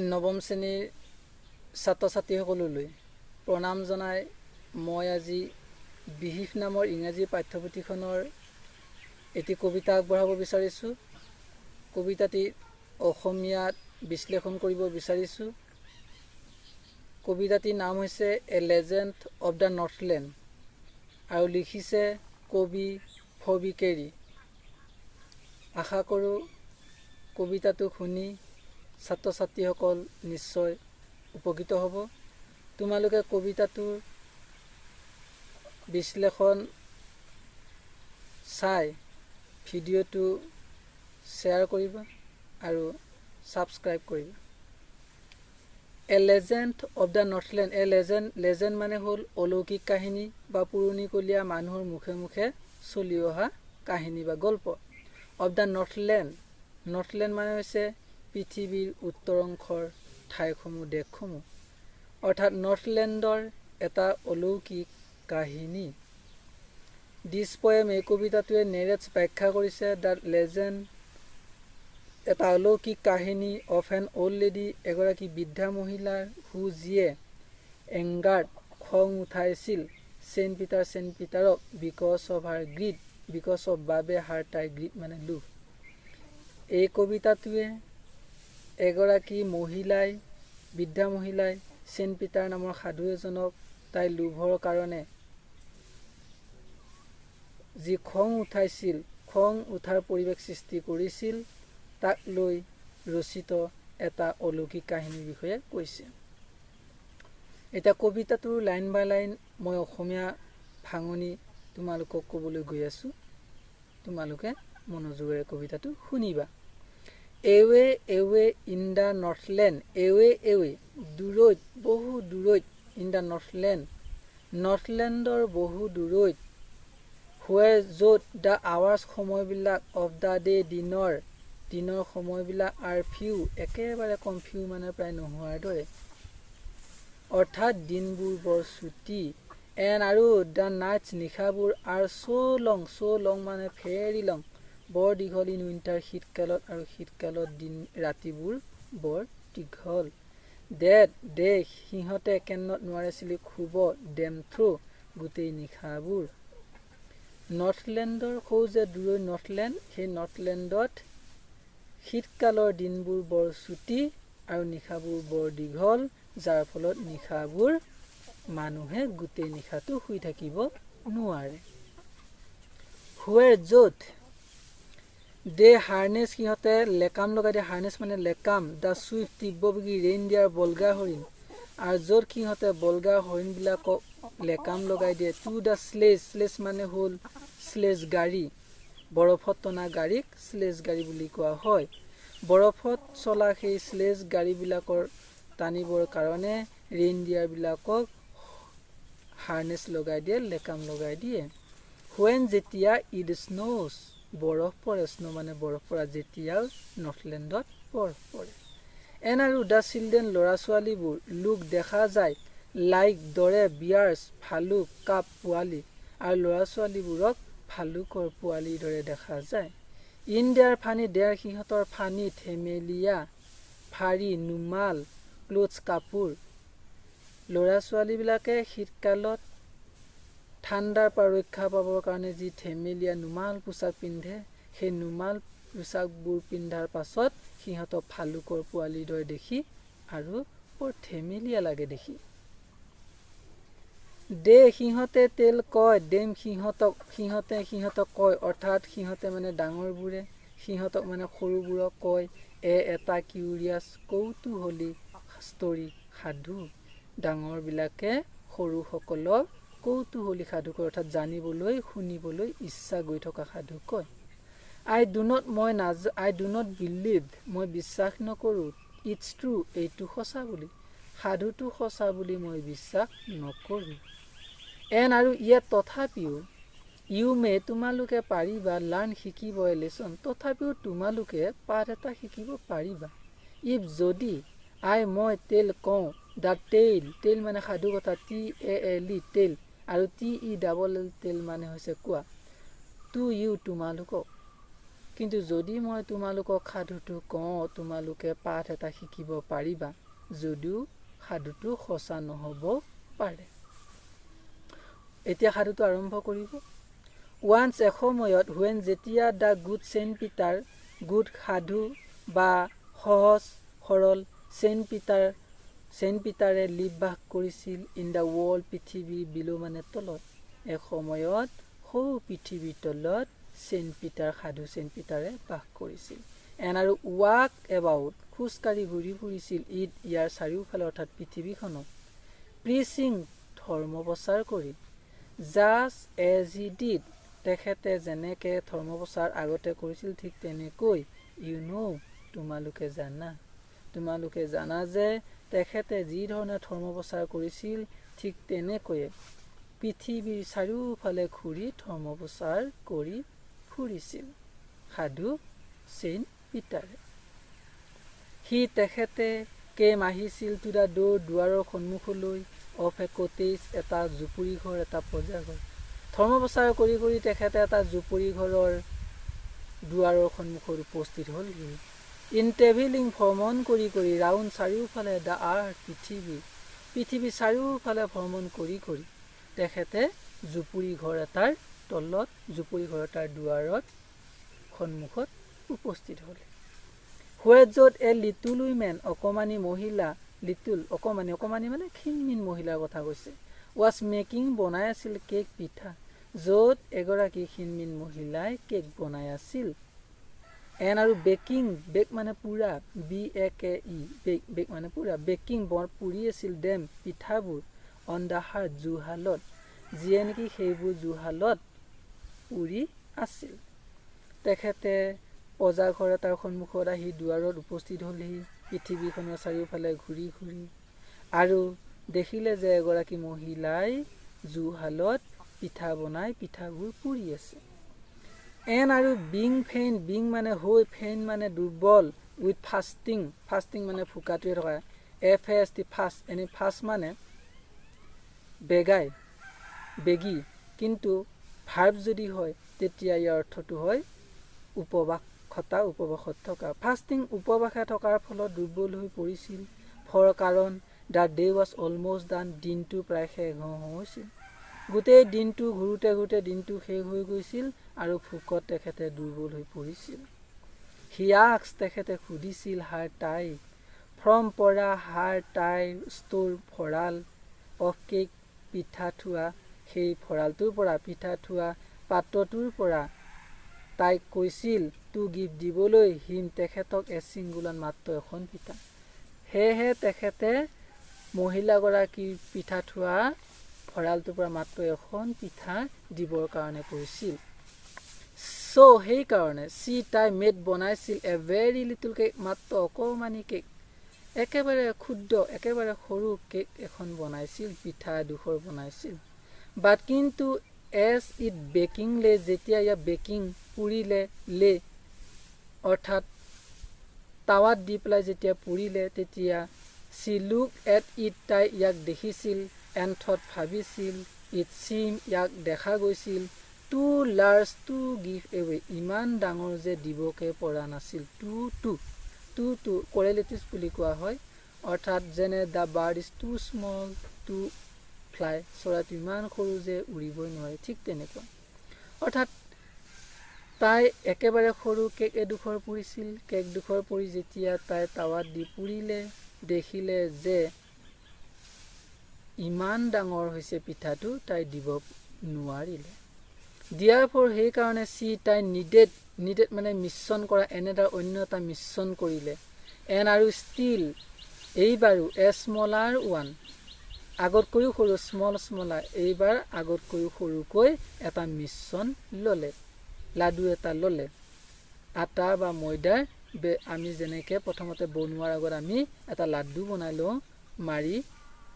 নৱম শ্ৰেণীৰ ছাত্ৰ ছাত্ৰীসকললৈ প্ৰণাম জনাই মই আজি বিহিফ নামৰ ইংৰাজী পাঠ্যপুথিখনৰ এটি কবিতা আগবঢ়াব বিচাৰিছোঁ। কবিতাটি অসমীয়াত বিশ্লেষণ কৰিব বিচাৰিছোঁ। কবিতাটিৰ নাম হৈছে এ লেজেণ্ড অৱ দ্য নৰ্থলেণ্ড আৰু লিখিছে কবি ফবি কেৰী। আশা কৰোঁ কবিতাটো শুনি ছাত্ৰ ছাত্ৰীসকল নিশ্চয় উপকৃত হ'ব। তোমালোকে কবিতাটোৰ বিশ্লেষণ চাই ভিডিঅ'টো শ্বেয়াৰ কৰিবা আৰু ছাবস্ক্ৰাইব কৰিবা। A legend of the Northland. A legend মানে হ'ল অলৌকিক কাহিনী বা পুৰণিকলীয়া মানুহৰ মুখে মুখে চলি অহা কাহিনী বা গল্প। Of the নৰ্থলেণ্ড। নৰ্থলেণ্ড মানে হৈছে পৃথিৱীৰ উত্তৰ অংশৰ ঠাইসমূহ দেশসমূহ, অৰ্থাৎ নৰ্থলেণ্ডৰ এটা অলৌকিক কাহিনী। দিছ পয়েম এই কবিতাটোৱে নেৰেটছ ব্যাখ্যা কৰিছে দ্য লেজেণ্ড এটা অলৌকিক কাহিনী অফ এন অল্ড লেডি, এগৰাকী বৃদ্ধা মহিলাৰ যিয়ে এংগাৰ্ড খং উঠাইছিল চেণ্ট পিটাৰক because of her greed, because of বাবে হাৰ তাইৰ গ্ৰীড মানে লোভ। এই কবিতাটোৱে এগৰাকী বৃদ্ধা মহিলাই চেণ্ট পিটাৰ নামৰ সাধু এজনক তাইৰ লোভৰ কাৰণে যি খং উঠাৰ পৰিৱেশ সৃষ্টি কৰিছিল তাক লৈ ৰচিত এটা অলৌকিক কাহিনীৰ বিষয়ে কৈছে। এতিয়া কবিতাটোৰ লাইন বাই লাইন মই অসমীয়া ভাঙনি তোমালোকক ক'বলৈ গৈ আছোঁ। তোমালোকে মনোযোগেৰে কবিতাটো শুনিবা। Away away in the Northland. এৱে দূৰৈত, বহু দূৰৈত। ইন দ্য নৰ্থলেণ্ড, নৰ্থলেণ্ডৰ বহু দূৰৈত। হুৱেৰ য'ত দ্য আৱাৰ্ছ সময়বিলাক অফ দ্য ডে দিনৰ সময়বিলাক আৰ ফিউ একেবাৰে কম, ফিউ মানে প্ৰায় নোহোৱাৰ দৰে, অৰ্থাৎ দিনবোৰ বৰ চুটি। এন আৰু দ্য নাইটছ নিশাবোৰ আৰ চ' লং মানে ভেৰি লং, বৰ দীঘল। ইন উইণ্টাৰ শীতকালত, আৰু শীতকালত ৰাতিবোৰ বৰ দীঘল। দে সিহঁতে কেনত নোৱাৰিছিল শুব ডেম থ্ৰু গোটেই নিশাবোৰ। নৰ্থলেণ্ডৰ যে দূৰৈ নৰ্থলেণ্ড, সেই নৰ্থলেণ্ডত শীতকালৰ দিনবোৰ বৰ চুটি আৰু নিশাবোৰ বৰ দীঘল, যাৰ ফলত নিশাবোৰ মানুহে গোটেই নিশাটো শুই থাকিব নোৱাৰে। হুৱেৰ য'ত দে হাৰ্নেছ সিহঁতে লেকাম লগাই দিয়ে, হাৰ্নেছ মানে লেকাম, দ্য চুইফ্ট তীব্ৰবেগী ৰেইন ডিয়াৰ বলগা হৰিণ, আৰু য'ত সিহঁতে বলগা হৰিণবিলাকক লেকাম লগাই দিয়ে। টু দ্য স্লেজ মানে হ'ল স্লেজ গাড়ী, বৰফত টনা গাড়ীক স্লেজ গাড়ী বুলি কোৱা হয়। বৰফত চলা সেই স্লেজ গাড়ীবিলাকৰ টানিবৰ কাৰণে ৰেইন ডিয়াৰবিলাকক হাৰ্নেছ লগাই দিয়ে, লেকাম লগাই দিয়ে। হুৱেন যেতিয়া ইট স্ন'জ, বৰফ পৰে, স্ন' মানে বৰফ পৰা, যেতিয়া নৰ্থলেণ্ডত বৰফ পৰে। এন আৰু দ্য চিলড্ৰেন ল'ৰা ছোৱালীবোৰ, লোক দেখা যায়, লাইক দৰে, বিয়াৰ্ছ ভালুক, কাপ পোৱালি, আৰু ল'ৰা ছোৱালীবোৰক ভালুকৰ পোৱালিৰ দৰে দেখা যায়। ইন দেয়াৰ ফানি, দেয়াৰ সিহঁতৰ ফানি, ধেমেলীয়া, ফাৰী নুমাল, ক্লথছ কাপোৰ। ল'ৰা ছোৱালীবিলাকে শীতকালত ঠাণ্ডাৰ পৰা ৰক্ষা পাবৰ কাৰণে যি ধেমেলীয়া নুমাল পোচাক পিন্ধে, সেই নুমাল পোচাকবোৰ পিন্ধাৰ পাছত সিহঁতক ভালুকৰ পোৱালিৰ দৰে দেখি আৰু বৰ ধেমেলীয়া লাগে দেখি। দে সিহঁতে তেল কয়, ডেম সিহঁতক কয়, অৰ্থাৎ সিহঁতে মানে ডাঙৰবোৰে সিহঁতক মানে সৰুবোৰক কয় এটা কিউৰিয়াছ কৌতূহলী ষ্টৰী, সাধু। ডাঙৰবিলাকে সৰুসকলক কৌতূহলী সাধু কয়, অৰ্থাৎ জানিবলৈ শুনিবলৈ ইচ্ছা গৈ থকা সাধু কয়। আই ডু নট বিলিভ, মই বিশ্বাস নকৰোঁ, ইটছ ট্ৰু, এইটো সঁচা বুলি, সাধুটো সঁচা বুলি মই বিশ্বাস নকৰোঁ। এন আৰু ইয়াত তথাপিও, ইউ মে তোমালোকে পাৰিবা, লাৰ্ণ শিকিব, এ লেচন তথাপিও তোমালোকে পাঠ এটা শিকিব পাৰিবা। ইফ যদি, মই টেল কওঁ, দ্য টেল মানে সাধু কথা, TALE টেল, আৰু TELL টেল মানে হৈছে কোৱা, টু ইউ তোমালোকক, কিন্তু যদি মই তোমালোকক সাধুটো কওঁ তোমালোকে পাঠ এটা শিকিব পাৰিবা, যদিও সাধুটো সঁচা নহ'ব পাৰে। এতিয়া সাধুটো আৰম্ভ কৰিব। ওৱান্স এসময়ত যেতিয়া the good saint Peter, good সাধু বা সহজ সৰল চেণ্ট পিটাৰে বাস কৰিছিল ইন দ্য ৱৰ্ল্ড, পৃথিৱীৰ বিলো মানে তলত। এসময়ত সৌ পৃথিৱীৰ তলত চেণ্ট পিটাৰ, সাধু চেণ্ট পিটাৰে বাস কৰিছিল। আৰু ৱাক এবাউট, খোজকাঢ়ি ঘূৰি ফুৰিছিল, ইয়াৰ চাৰিওফালে অৰ্থাৎ পৃথিৱীখনত, প্ৰিচিং, ধৰ্ম প্ৰচাৰ কৰি, জাষ্ট এজ হি ডিড, তেখেতে যেনেকে ধৰ্ম প্ৰচাৰ আগতে কৰিছিল ঠিক তেনেকৈ, তোমালোকে জানা যে তেখেতে যি ধৰণে ধৰ্ম প্ৰচাৰ কৰিছিল ঠিক তেনেকৈয়ে পৃথিৱীৰ চাৰিওফালে ঘূৰি ধৰ্ম প্ৰচাৰ কৰি ফুৰিছিল সাধু চেণ্ট পিটাৰে। তেখেতে কেম আহিছিল টু দ্য ড'ৰ, দুৱাৰৰ সন্মুখলৈ, অফ এ কটেজ, এটা জুপুৰি ঘৰ, এটা প্ৰজাঘৰ। ধৰ্ম প্ৰচাৰ কৰি কৰি তেখেতে এটা জুপুৰি ঘৰৰ দুৱাৰৰ সন্মুখত উপস্থিত হ'লহি। ইন ট্ৰেভেলিং, ভ্ৰমণ কৰি কৰি, ৰাউণ্ড, চাৰিওফালে, দ্য আৰ্থ, পৃথিৱী চাৰিওফালে ভ্ৰমণ কৰি কৰি তেখেতে জুপুৰি ঘৰ এটাৰ তলত, জুপুৰি ঘৰ এটাৰ দুৱাৰত সন্মুখত উপস্থিত হ'লে। হুৱেৰ য'ত এ লিটল উইমেন, অকমানি মহিলা, অকমানি মানে ক্ষীণমিন মহিলাৰ কথা কৈছে, ৱাজ মেকিং, বনাই আছিল, কেক, পিঠা, য'ত এগৰাকী ক্ষীণমিন মহিলাই কেক বনাই আছিল। আৰু বেকিং, বেক মানে পুৰা, BAKE, বেক মানে পুৰা, বেকিং, পুৰি আছিল, ডেম, পিঠাবোৰ, অন দ্য হাৰ্ট, জুহালত, যিয়ে নেকি সেইবোৰ জুহালত পুৰি আছিল। তেখেতে প্ৰজাঘৰ এটাৰ সন্মুখত আহি দুৱাৰত উপস্থিত হ'লহি, পৃথিৱীখনৰ চাৰিওফালে ঘূৰি ঘূৰি, আৰু দেখিলে যে এগৰাকী মহিলাই জুহালত পিঠা বনাই পিঠাবোৰ পুৰি আছে। আৰু বিং ফেইন, বিং মানে হৈ, ফেইন মানে দুৰ্বল, উইথ ফাষ্টিং, মানে ভোকাটোৱে থকা, FAST, ফাষ্ট, ফাষ্ট মানে বেগী, কিন্তু ভাৰ্ব যদি হয় তেতিয়া ইয়াৰ অৰ্থটো হয় উপবাসত থকা। ফাষ্টিং, উপবাসে থকাৰ ফলত দুৰ্বল হৈ পৰিছিল, কাৰণ দ্য ডে ৱাজ অলমষ্ট ডান, দিনটো প্ৰায় শেষ হৈছিল। গোটেই দিনটো ঘূৰোতে ঘূৰোতে দিনটো শেষ হৈ গৈছিল আৰু ভোকত তেখেতে দুৰ্বল হৈ পৰিছিল। হি আস্কড, তেখেতে সুধিছিল, হাৰ তাই, ফ্ৰম পৰা, হাৰ তাইৰ, ষ্ট'ৰ, ভঁৰাল, অফ কেক, পিঠা থোৱা, সেই ভঁৰালটোৰ পৰা, পিঠা থোৱা পাত্ৰটোৰ পৰা, তাইক কৈছিল, টু গিভ, দিবলৈ, হিম, তেখেতক, এ ছিংগুলাৰ, মাত্ৰ এখন পিঠা। সেয়েহে তেখেতে মহিলাগৰাকীৰ পিঠা থোৱা ভঁৰালটোৰ পৰা মাত্ৰ এখন পিঠা দিবৰ কাৰণে কৈছিল। সেইকাৰণে তাই মেড, বনাইছিল, এ ভেৰি লিটল কেক, মাত্ৰ অকমানি কেক, একেবাৰে ক্ষুদ্ৰ, একেবাৰে সৰু কেক এখন বনাইছিল, পিঠা এডোখৰ বনাইছিল। বাট কিন্তু এজ ইট বেকিং লে, যেতিয়া ইয়াক বেকিং, পুৰিলে, অৰ্থাৎ টাৱাত দি পেলাই যেতিয়া পুৰিলে, তেতিয়া চি লুক এট ইট, তাই ইয়াক দেখিছিল, এণ্ড থট, ভাবিছিল, ইট চিম, ইয়াক দেখা গৈছিল, too large to give away, ইমান ডাঙৰ যে দিবকে পৰা নাছিল। টু কোৰেলেটিভছ বুলি কোৱা হয়, অৰ্থাৎ যেনে the bird is too small to fly, চৰাইটো ইমান সৰু যে উৰিবই নোৱাৰে, ঠিক তেনেকুৱা। অৰ্থাৎ তাই একেবাৰে সৰু কেক এডোখৰ পুৰিছিল, কেকডোখৰ পুৰি যেতিয়া তাই টাৱাত দি পুৰিলে, দেখিলে যে ইমান ডাঙৰ হৈছে পিঠাটো, তাই দিব নোৱাৰিলে। দিয়াৰ ফৰ, সেইকাৰণে তাই নিডেড মানে মিশ্ৰণ কৰা, অন্য এটা মিশ্ৰণ কৰিলে, আৰু ষ্টিল, এইবাৰো, এ স্মলাৰ ওৱান, আগতকৈও সৰু, স্মলাৰ, এইবাৰ আগতকৈও সৰুকৈ এটা মিশ্ৰণ ল'লে, লাডু এটা ল'লে, আটা বা ময়দাৰ, আমি যেনেকৈ প্ৰথমতে বনোৱাৰ আগত আমি এটা লাডু বনাই লওঁ,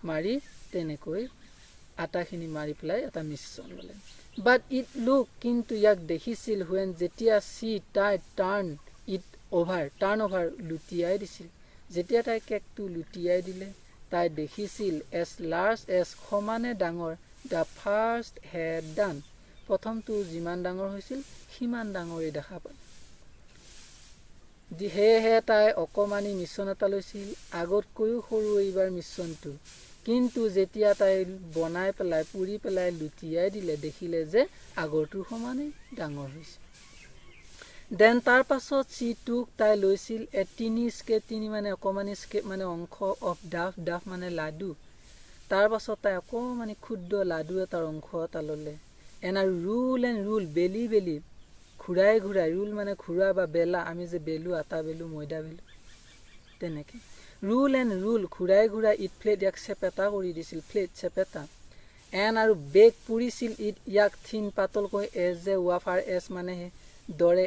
মাৰি তেনেকৈ আটাখিনি মাৰি পেলাই এটা মিশ্ৰণ ল'লে। বাট ইট লুক, কিন্তু ইয়াক দেখিছিল, যেতিয়া তাই টাৰ্ণ অভাৰ, লুটিয়াই দিছিল, যেতিয়া তাই কেকটো লুটিয়াই দিলে, তাই দেখিছিল, এজ লাৰ্জ এজ, সমানে ডাঙৰ, দ্য ফাৰ্ষ্ট হেড ডান, প্ৰথমটো যিমান ডাঙৰ হৈছিল সিমান ডাঙৰেই দেখা পায়। সেয়েহে তাই অকণমানি মিছন এটা লৈছিল, আগতকৈও সৰু এইবাৰ মিছনটো। কিন্তু যেতিয়া তাই বনাই পেলাই পুৰি পেলাই লুটিয়াই দিলে, দেখিলে যে আগৰটোৰ সমানেই ডাঙৰ হৈছে। দেন তাৰ পাছত চিটোক তাই লৈছিল তিনি স্কেপ, মানে অকণমানি স্কেপ মানে অংশ অফ ডাফ মানে লাডু। তাৰ পাছত তাই অকণমানি ক্ষুদ্ৰ লাডু এটাৰ অংশ এটা ল'লে। আৰু ৰুল এণ্ড ৰুল, বেলি বেলি ঘূৰাই ঘূৰাই, ৰুল মানে ঘূৰা বা বেলা, আমি যে বেলো, আটা বেলো, ময়দা বেলো, তেনেকৈ ৰুল এণ্ড ৰুল ঘূৰাই ঘূৰাই ইট ফ্লেট, ইয়াক চেপেটা কৰি দিছিল, ফ্লেট চেপেটা। আৰু বেগ পুৰিছিল ইট, ইয়াক থিন পাতলকৈ, এজ যে ৱাফাৰ, এজ মানে দৰে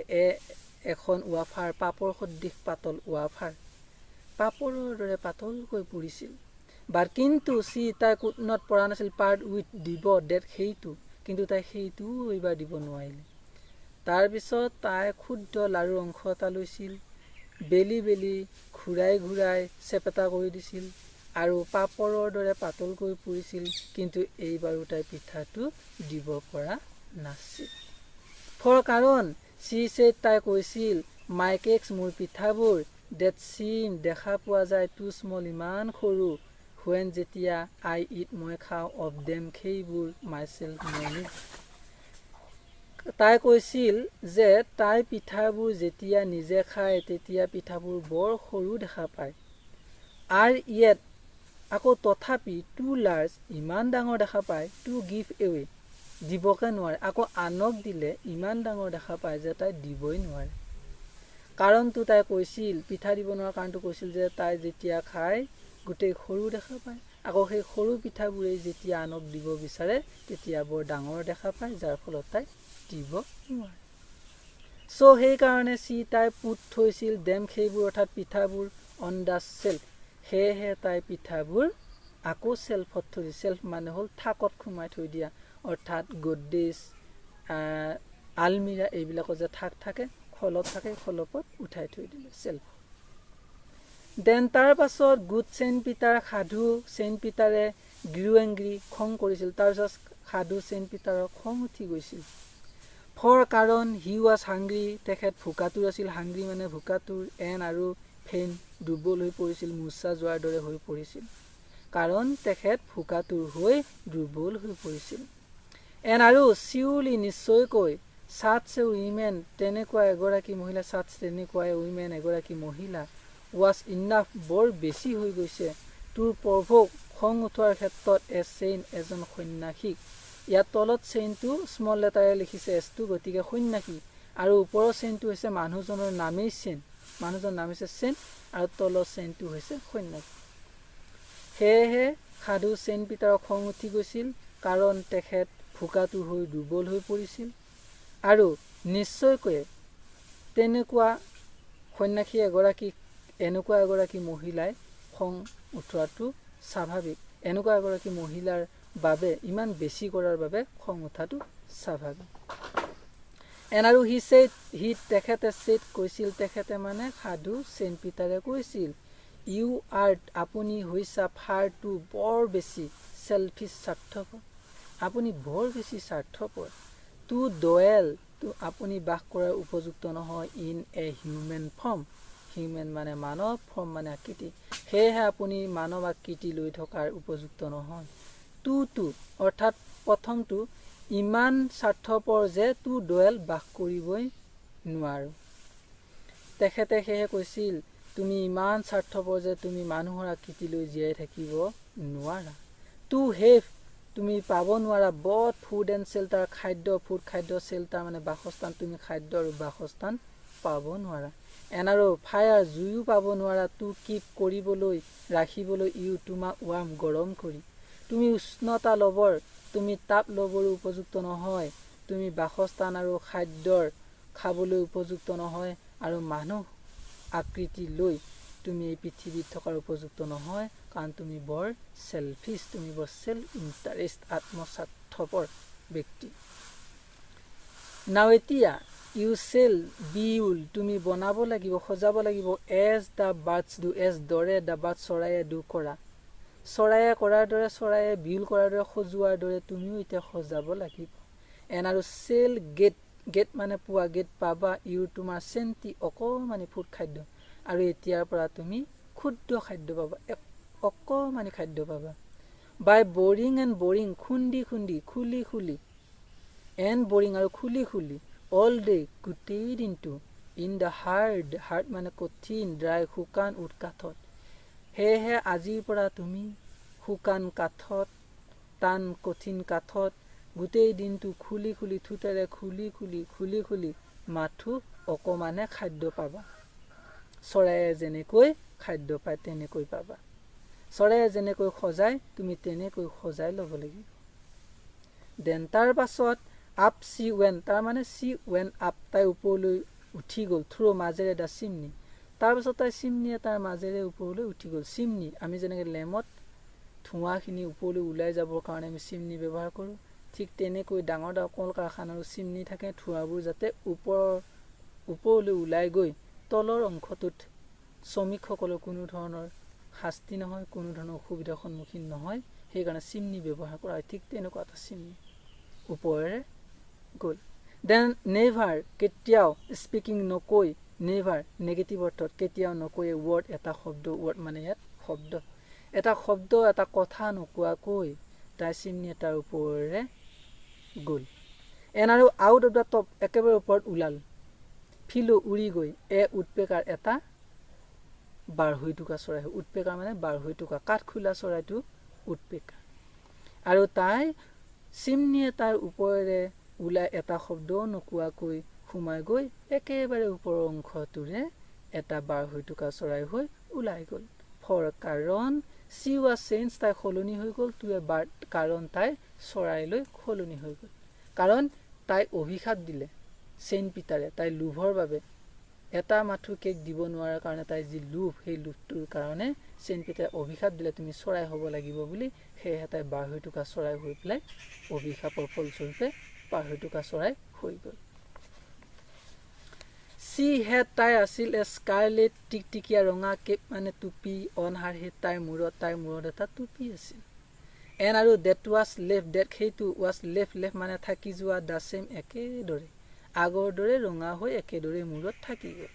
এখন ৱাফাৰ, পাপৰ সদৃশ পাতল ৱাফাৰ, পাপৰৰ দৰে পাতলকৈ পুৰিছিল। কিন্তু তাই কুটনত পৰা নাছিল পাৰ্ট উইথ দিব ডেট, সেইটো, কিন্তু তাই সেইটোও এইবাৰ দিব নোৱাৰিলে। তাৰপিছত তাই ক্ষুদ্ৰ লাৰুৰ অংশ এটা লৈছিল, বেলি বেলি ঘূৰাই ঘূৰাই চেপেটা কৰি দিছিল আৰু পাপৰৰ দৰে পাতলকৈ পুৰিছিল, কিন্তু এইবাৰো তাই পিঠাটো দিব পৰা নাছিল। কাৰণ তাই কৈছিল, মাই কেকছ, মোৰ পিঠাবোৰ, ডেট চিম দেখা পোৱা যায়, টু স্মল ইমান সৰু, হুৱেন যেতিয়া আই ইট মই খাওঁ, অফ দেম সেইবোৰ, মাই চেল্ফ মই নিজে। তাই কৈছিল যে তাই পিঠাবোৰ যেতিয়া নিজে খায় তেতিয়া পিঠাবোৰ বৰ সৰু দেখা পায়। য়েট আকৌ তথাপি টু লাৰ্জ, ইমান ডাঙৰ দেখা পায়, টু গিভ এৱে, দিবকে নোৱাৰে, আকৌ আনক দিলে ইমান ডাঙৰ দেখা পায় যে তাই দিবই নোৱাৰে। কাৰণটো তাই কৈছিল, পিঠা দিব নোৱাৰা কাৰণটো কৈছিল যে তাই যেতিয়া খায় গোটেই সৰু দেখা পায়, আকৌ সেই সৰু পিঠাবোৰেই যেতিয়া আনক দিব বিচাৰে তেতিয়া বৰ ডাঙৰ দেখা পায়, যাৰ ফলত তাই দিব নোৱাৰে। সেইকাৰণে তাই পুত থৈছিল দেম সেইবোৰ, অৰ্থাৎ পিঠাবোৰ, অন দ্য চেল্ফ, সেয়েহে তাই পিঠাবোৰ আকৌ চেল্ফত থৈ দিয়ে। চেল্ফ মানে হ'ল থাকত সোমাই থৈ দিয়া, অৰ্থাৎ গড্ৰেজ, আলমিৰা, এইবিলাকৰ যে থাক থাকে, খলত থাকে, খলপত উঠাই থৈ দিলে চেল্ফ। দেন তাৰ পাছত গুড চেইণ্ট পিটাৰ সাধু, চেইণ্ট পিটাৰে গ্ৰু এংগ্ৰি, খং কৰিছিল। তাৰপিছত সাধু চেইণ্ট পিটাৰৰ খং উঠি গৈছিল। কাৰণ হি ৱাজ হাংগ্ৰি, তেখেত ভোকাতুৰ আছিল, হাংগ্ৰি মানে ভোকাতুৰ, আৰু ফেইন, দুৰ্বল হৈ পৰিছিল, মূৰ্ছা যোৱাৰ দৰে হৈ পৰিছিল। কাৰণ তেখেত ভোকাতুৰ হৈ দুৰ্বল হৈ পৰিছিল। আৰু চিউৰলি নিশ্চয়কৈ, ছাটছ এ উইমেন, তেনেকুৱা এগৰাকী মহিলা, ছাটছ তেনেকুৱা এ উইমেন, এগৰাকী মহিলা, ৱাজ ইনাফ, বৰ বেছি হৈ গৈছে, তোৰ প্ৰভোক, খং উঠোৱাৰ ক্ষেত্ৰত, এ চেইন, এজন সন্ন্যাসীক। ইয়াত তলত চেইনটো স্মল লেটাৰে লিখিছে এছটো, গতিকে সন্ন্যাসী, আৰু ওপৰৰ চেইনটো হৈছে মানুহজনৰ নামেই চেইন, মানুহজনৰ নাম হৈছে চেইন, আৰু তলৰ চেইনটো হৈছে সন্ন্যাসী। সেয়েহে সাধু চেইণ্ট পিটাৰৰ খং উঠি গৈছিল, কাৰণ তেখেত ভোকাতুৰ হৈ দুৰ্বল হৈ পৰিছিল। আৰু নিশ্চয়কৈ তেনেকুৱা সন্ন্যাসী এগৰাকীক, এনেকুৱা এগৰাকী মহিলাই খং উঠোৱাটো স্বাভাৱিক, এনেকুৱা এগৰাকী মহিলাৰ বাবে ইমান বেছি কৰাৰ বাবে খং উঠাটো স্বাভাৱিক। আৰু তেখেতে কৈছিল, তেখেতে মানে সাধু চেইণ্ট পিটাৰে কৈছিল, ইউ আৰ্ট, আপুনি হৈছা, ফাৰ টু, বৰ বেছি, চেলফিছ, স্বাৰ্থপৰ, আপুনি বৰ বেছি স্বাৰ্থপৰ, টু ডৱেল, আপুনি বাস কৰাৰ উপযুক্ত নহয়, in a human form, human মানে মানৱ, ফৰ্ম মানে আকৃতি, সেয়েহে আপুনি মানৱ আকৃতি লৈ থকাৰ উপযুক্ত নহয়। টু অৰ্থাৎ প্ৰথমটো, ইমান স্বাৰ্থপৰ যে টু ডৱেল, বাস কৰিবই নোৱাৰো। তেখেতে সেয়েহে কৈছিল, তুমি ইমান স্বাৰ্থপৰ যে তুমি মানুহৰ আকৃতি লৈ জীয়াই থাকিব নোৱাৰা। টু হেভ, তুমি পাব নোৱাৰা, বট ফুড এণ্ড চেল্টাৰ, খাদ্য, ফুড খাদ্য, চেল্টাৰ মানে বাসস্থান, তুমি খাদ্য আৰু বাসস্থান পাব নোৱাৰা। আৰু ফায়াৰ, জুইও পাব নোৱাৰা, টু কিপ, কৰিবলৈ, ৰাখিবলৈ, ইউ, তোমাক, ৱাৰ্ম, গৰম কৰি, তুমি উষ্ণতা ল'বৰ, তুমি তাপ ল'বৰো উপযুক্ত নহয়, তুমি বাসস্থান আৰু খাদ্যৰ খাবলৈ উপযুক্ত নহয়, আৰু মানুহ আকৃতি লৈ তুমি এই পৃথিৱীত থকাৰ উপযুক্ত নহয়, কাৰণ তুমি বৰ চেলফিছ, তুমি বৰ চেল্ফ ইণ্টাৰেষ্ট, আত্মস্বাৰ্থপৰ ব্যক্তি। এতিয়া ইউ চেল বি উল, তুমি বনাব লাগিব, সজাব লাগিব, as the birds do, as দৰে, দ্য বাৰ্ড চৰাইয়ে ডু কৰা, চৰাইয়ে কৰাৰ দৰে, চৰাইয়ে বিউল কৰাৰ দৰে, সজোৱাৰ দৰে তুমিও এতিয়া সজাব লাগিব। আৰু চেল গেট, গেট মানে পোৱা, গেট পাবা, ইউৰ তোমাৰ চেণ্টি অকণমানি ফুড খাদ্য। আৰু এতিয়াৰ পৰা তুমি ক্ষুদ্ৰ খাদ্য পাবা, অকণমানি খাদ্য পাবা। বাই বৰিং এণ্ড বৰিং, খুন্দি খুন্দি, খুলি খুলি, এণ্ড বৰিং আৰু খুলি খুলি, অল ডে গোটেই দিনটো, ইন দ্য হাৰ্ড, হাৰ্ড মানে কঠিন, ড্ৰাই শুকান উৎকাঠত। সেয়েহে আজিৰ পৰা তুমি শুকান কাঠত, টান কঠিন কাঠত গোটেই দিনটো খুলি খুলি, থুতেৰে খুলি খুলি খুলি খুলি মাথো অকণমানে খাদ্য পাবা। চৰাইয়ে যেনেকৈ খাদ্য পায় তেনেকৈ পাবা। চৰাইয়ে যেনেকৈ সজায় তুমি তেনেকৈ সজাই ল'ব লাগিব। দেন তাৰ পাছত আপ চি ৱেন, তাৰমানে চি ৱেন আপ, তাই ওপৰলৈ উঠি গ'ল, থ্ৰু মাজেৰে দা চিমনি। তাৰপাছত তাই চিমনি এটাৰ মাজেৰে ওপৰলৈ উঠি গ'ল। চিমনি, আমি যেনেকৈ লেমত ধোঁৱাখিনি ওপৰলৈ ওলাই যাবৰ কাৰণে আমি চিমনি ব্যৱহাৰ কৰোঁ, ঠিক তেনেকৈ ডাঙৰ ডাঙৰ কল কাৰখানাৰো চিমনি থাকে, ধোঁৱাবোৰ যাতে ওপৰলৈ ওলাই গৈ তলৰ অংশটোত শ্ৰমিকসকলৰ কোনো ধৰণৰ শাস্তি নহয়, কোনো ধৰণৰ অসুবিধাৰ সন্মুখীন নহয়, সেইকাৰণে চিমনি ব্যৱহাৰ কৰা হয়। ঠিক তেনেকুৱা এটা চিমনি ওপৰেৰে গ'ল। দেন নেভাৰ, কেতিয়াও, স্পিকিং নকৈ, নেভাৰ নেগেটিভ অৰ্থত, কেতিয়াও নকৈ, ৱৰ্ড এটা শব্দ, ৱৰ্ড মানে ইয়াত শব্দ, এটা শব্দ এটা কথা নোকোৱাকৈ তাই চিমনি এটাৰ ওপৰেৰে গ'ল। এন আৰু আউট অফ দ্য টপ, একেবাৰে ওপৰত ওলাল, ফিলো উৰি গৈ, এ উডপেকাৰ এটা বাঢ়ৈ টোকা চৰাই, উডপেকাৰ মানে বাঢ়ৈ টোকা, কাঠখোলা চৰাইটো উডপেকাৰ। আৰু তাই চিমনি এটাৰ ওপৰেৰে ওলাই এটা শব্দও নোকোৱাকৈ সোমাই গৈ একেবাৰে ওপৰৰ অংশটোৰে এটা বাঢ়ৈ টোকা চৰাই হৈ ওলাই গ'ল। ফৰ কাৰণ চি ৱাজ চেঞ্জ, তাই সলনি হৈ গ'ল, টু এ বাৰ্ড, কাৰণ তাই চৰাইলৈ সলনি হৈ গ'ল। কাৰণ তাই অভিশাপ দিলে চেইণ্ট পিটাৰে, তাই লোভৰ বাবে, এটা মাথো কেক দিব নোৱাৰাৰ কাৰণে তাই যি লোভ, সেই লোভটোৰ কাৰণে চেইণ্ট পিটাৰে অভিশাপ দিলে তুমি চৰাই হ'ব লাগিব বুলি। সেয়েহে তাই বাঢ়ৈ টোকা চৰাই হৈ পেলাই অভিশাপৰ ফলস্বৰূপে বাঢ়ৈ টোকা চৰাই হৈ গ'ল। চি হেড, তাই আছিল, এ স্কাৰলেট, টিকটিকীয়া ৰঙা, কেপ মানে টুপি, অন হাৰ হেড, তাইৰ মূৰত এটা টুপি আছিল। এন আৰু ডেট ৱাজ লেফ্ট, ডেট সেইটো, ৱাজ লেফ্ট, লেফ্ট মানে থাকি যোৱা, দা চেম একেদৰে, আগৰ দৰে ৰঙা হৈ একেদৰে মূৰত থাকি গ'ল।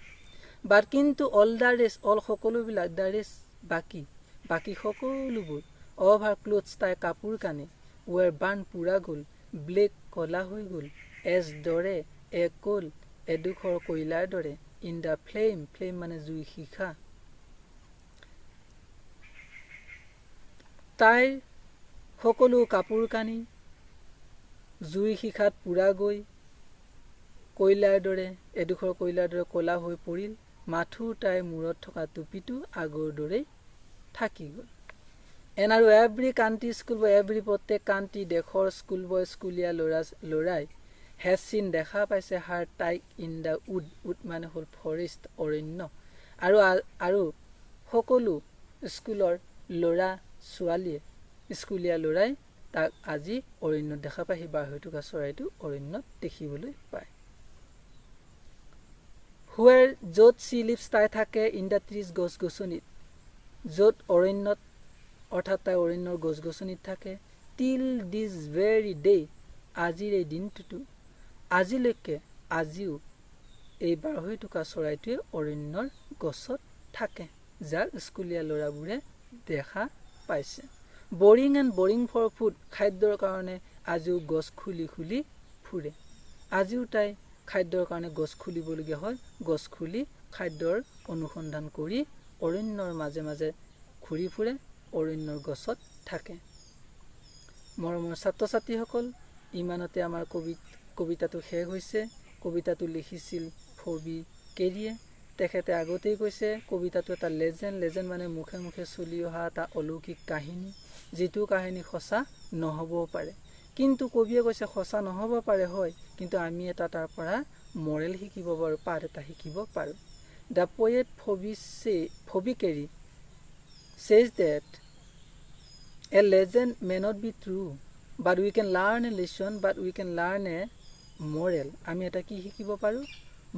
বাট কিন্তু অল দ্য ৰেষ্ট, অল সকলোবিলাক, দ্য ৰেষ্ট বাকী, বাকী সকলোবোৰ, অফ হাৰ ক্লথছ তাইৰ কাপোৰ কানি, ৱেৰ বাৰ্ণ পুৰা গ'ল, ব্লেক কলা হৈ গ'ল, এজ দৰে, এ কল এডোখৰ কয়লাৰ দৰে, ইন দ্য ফ্লেম, ফ্লেম মানে জুই শিখা। তাইৰ সকলো কাপোৰ কানি জুই শিখাত পুৰা গৈ কয়লাৰ দৰে, এডোখৰ কয়লাৰ দৰে কলা হৈ পৰিল, মাথো তাইৰ মূৰত থকা টুপিটো আগৰ দৰেই থাকি গ'ল। এন আৰু এভৰি কাণ্ট্ৰি স্কুল বয়, এভৰি প্ৰত্যেক কাণ্ট্ৰি দেশৰ স্কুল বয় স্কুলীয়া ল'ৰাই হেজ চিন দেখা পাইছে, হাৰ তাইক, ইন দ্য উড, উড মানে হ'ল ফৰেষ্ট অৰণ্য, আৰু সকলো স্কুলৰ ল'ৰা ছোৱালীয়ে, স্কুলীয়া ল'ৰাই তাক আজি অৰণ্যত দেখা পায়, সেই বাঢ়ৈ টোকা চৰাইটো অৰণ্যত দেখিবলৈ পায়। হুৱেৰ, য'ত চি লিভছ, তাই থাকে, ইন দ্য ট্ৰিজ গছ গছনিত, য'ত অৰণ্যত অৰ্থাৎ তাই অৰণ্যৰ গছ গছনিত থাকে, টিল দিছ ভেৰি ডে, আজিৰ এই দিনটোতো, আজিলৈকে, আজিও এই বাঢ়ৈ টোকা চৰাইটোৱে অৰণ্যৰ গছত থাকে, যাক স্কুলীয়া ল'ৰাবোৰে দেখা পাইছে। Boring and boring for food, খাদ্যৰ কাৰণে আজিও গছ খুলি খুলি ফুৰে, আজিও তাই খাদ্যৰ কাৰণে গছ খুলিবলগীয়া হয়, গছ খুলি খাদ্যৰ অনুসন্ধান কৰি অৰণ্যৰ মাজে মাজে ঘূৰি ফুৰে, অৰণ্যৰ গছত থাকে। মৰমৰ ছাত্ৰ ছাত্ৰীসকল, ইমানতে আমাৰ কবিতাটো শেষ হৈছে। কবিতাটো লিখিছিল ফবি কেৰিয়ে। তেখেতে আগতেই কৈছে কবিতাটো এটা লেজেণ্ড মানে মুখে মুখে চলি অহা এটা অলৌকিক কাহিনী, যিটো কাহিনী সঁচা নহ'বও পাৰে। কিন্তু কবিয়ে কৈছে সঁচা নহ'ব পাৰে হয়, কিন্তু আমি এটা তাৰ পৰা মৰেল শিকিব পাৰোঁ, পাঠ এটা শিকিব পাৰোঁ। The poet ফবি carry says that a legend may not be true, but we can learn a lesson, but we can learn a moral. আমি এটা কি শিকিব পাৰোঁ?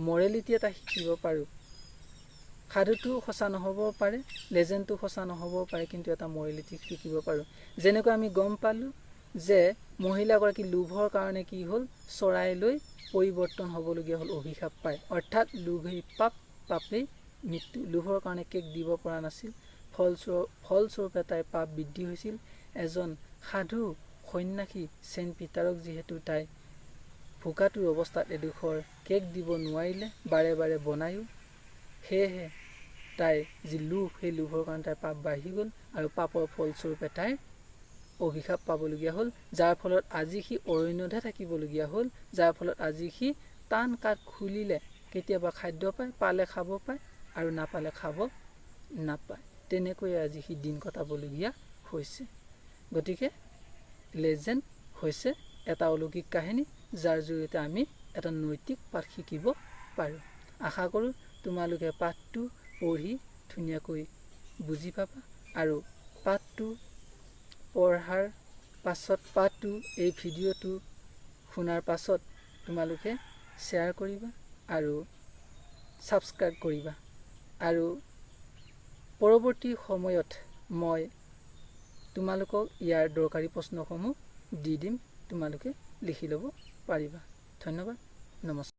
মৰেলিটি এটা শিকিব পাৰোঁ। সাধুটো সঁচা নহ'ব পাৰে, লেজেণ্ডটো সঁচা নহ'ব পাৰে, কিন্তু এটা মৰেলিটি শিকিব পাৰোঁ। যেনেকৈ আমি গম পালোঁ যে মহিলাগৰাকী লোভৰ কাৰণে কি হ'ল, চৰাইলৈ পৰিৱৰ্তন হ'বলগীয়া হ'ল, অভিশাপ পায়। অৰ্থাৎ লোভেই পাপ, পাপেই মৃত্যু। লোভৰ কাৰণে কেক দিব পৰা নাছিল, ফলস্বৰূপে তাইৰ পাপ বৃদ্ধি হৈছিল। এজন সাধু সন্যাসী চেণ্ট পিটাৰক যিহেতু তাই ভোকাতুৰ অৱস্থাত এডোখৰ কেক দিব নোৱাৰিলে, বাৰে বাৰে বনায়ো, সেয়েহে তাইৰ যি লোভ, সেই লোভৰ কাৰণে তাইৰ পাপ বাঢ়ি গ'ল আৰু পাপৰ ফলস্বৰূপে তাইৰ অভিশাপ পাবলগীয়া হ'ল, যাৰ ফলত আজি সি অৰণ্যতহে থাকিবলগীয়া হ'ল, যাৰ ফলত আজি সি টান কাঠ খুলিলে কেতিয়াবা খাদ্য পায়, পালে খাব পায় আৰু নাপালে খাব নাপায়। তেনেকৈ আজি সি দিন কটাবলগীয়া হৈছে। গতিকে লেজেণ্ড হৈছে এটা অলৌকিক কাহিনী, যাৰ জৰিয়তে আমি এটা নৈতিক পাঠ শিকিব পাৰোঁ। আশা কৰোঁ তোমালোকে পাঠটো পঢ়ি ধুনীয়াকৈ বুজি পাবা আৰু পাঠটো পঢ়াৰ পাছত, পাঠটো এই ভিডিঅ'টো শুনাৰ পাছত তোমালোকে শ্বেয়াৰ কৰিবা আৰু ছাবস্ক্ৰাইব কৰিবা। আৰু পৰৱৰ্তী সময়ত মই তোমালোকক ইয়াৰ দৰকাৰী প্ৰশ্নসমূহ দি দিম, তোমালোকে লিখি ল'ব পাৰিবা। ধন্যবাদ, নমস্কাৰ।